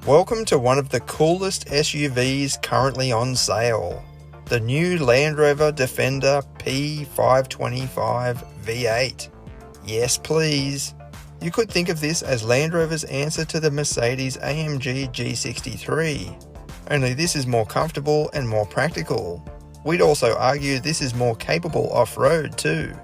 Welcome to one of the coolest SUVs currently on sale. The new Land Rover Defender P525 V8. Yes please. You could think of this as Land Rover's answer to the Mercedes-AMG G63. Only this is more comfortable and more practical. We'd also argue this is more capable off-road too.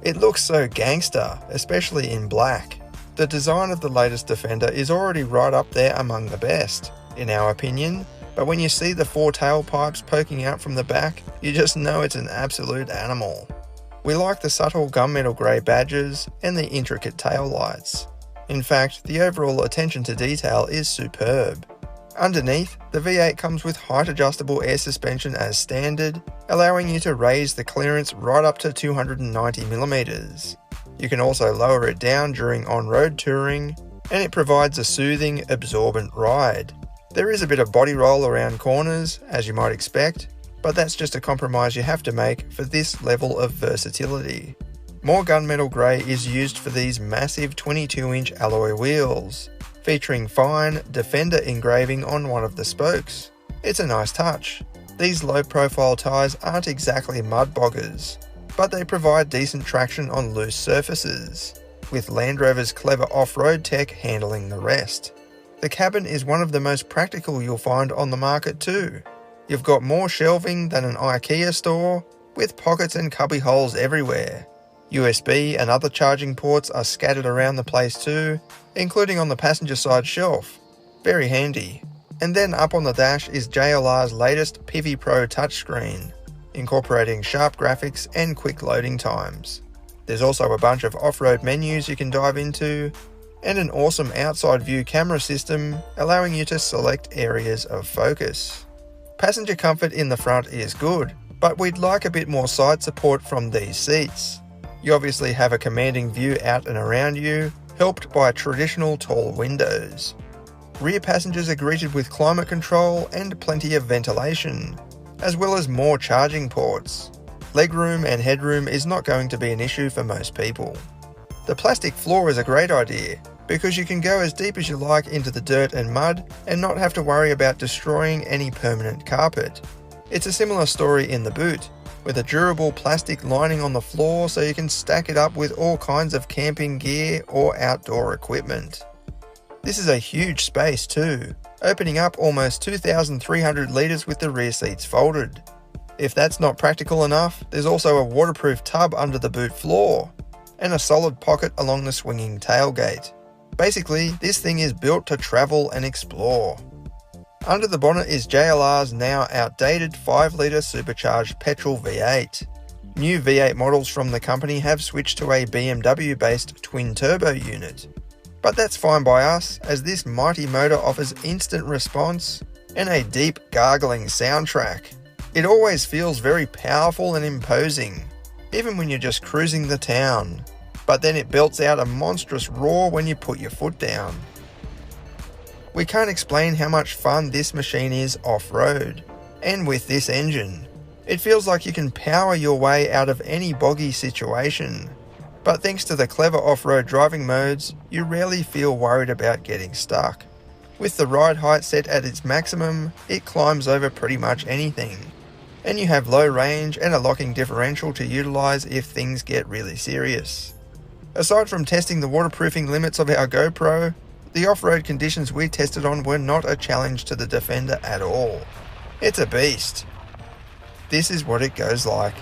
It looks so gangster, especially in black. The design of the latest Defender is already right up there among the best, in our opinion, but when you see the four tailpipes poking out from the back, you just know it's an absolute animal. We like the subtle gunmetal grey badges and the intricate tail lights. In fact, the overall attention to detail is superb. Underneath, the V8 comes with height adjustable air suspension as standard, allowing you to raise the clearance right up to 290mm. You can also lower it down during on-road touring, and it provides a soothing, absorbent ride. There is a bit of body roll around corners, as you might expect, but that's just a compromise you have to make for this level of versatility. More gunmetal grey is used for these massive 22-inch alloy wheels, featuring fine Defender engraving on one of the spokes. It's a nice touch. These low-profile tyres aren't exactly mud boggers, but they provide decent traction on loose surfaces, with Land Rover's clever off-road tech handling the rest. The cabin is one of the most practical you'll find on the market too. You've got more shelving than an IKEA store, with pockets and cubby holes everywhere. USB and other charging ports are scattered around the place too, including on the passenger side shelf. Very handy. And then up on the dash is JLR's latest Pivi Pro touchscreen, incorporating sharp graphics and quick loading times. There's also a bunch of off-road menus you can dive into, and an awesome outside view camera system allowing you to select areas of focus. Passenger comfort in the front is good, but we'd like a bit more side support from these seats. You obviously have a commanding view out and around you, helped by traditional tall windows. Rear passengers are greeted with climate control and plenty of ventilation, as well as more charging ports. Legroom and headroom is not going to be an issue for most people. The plastic floor is a great idea, because you can go as deep as you like into the dirt and mud and not have to worry about destroying any permanent carpet. It's a similar story in the boot, with a durable plastic lining on the floor so you can stack it up with all kinds of camping gear or outdoor equipment. This is a huge space too, opening up almost 2,300 litres with the rear seats folded. If that's not practical enough, there's also a waterproof tub under the boot floor, and a solid pocket along the swinging tailgate. Basically, this thing is built to travel and explore. Under the bonnet is JLR's now outdated 5-litre supercharged petrol V8. New V8 models from the company have switched to a BMW-based twin-turbo unit. But that's fine by us, as this mighty motor offers instant response and a deep gargling soundtrack. It always feels very powerful and imposing, even when you're just cruising the town. But then it belts out a monstrous roar when you put your foot down. We can't explain how much fun this machine is off-road, and with this engine. It feels like you can power your way out of any boggy situation. But thanks to the clever off-road driving modes, you rarely feel worried about getting stuck. With the ride height set at its maximum, it climbs over pretty much anything. And you have low range and a locking differential to utilise if things get really serious. Aside from testing the waterproofing limits of our GoPro, the off-road conditions we tested on were not a challenge to the Defender at all. It's a beast. This is what it goes like.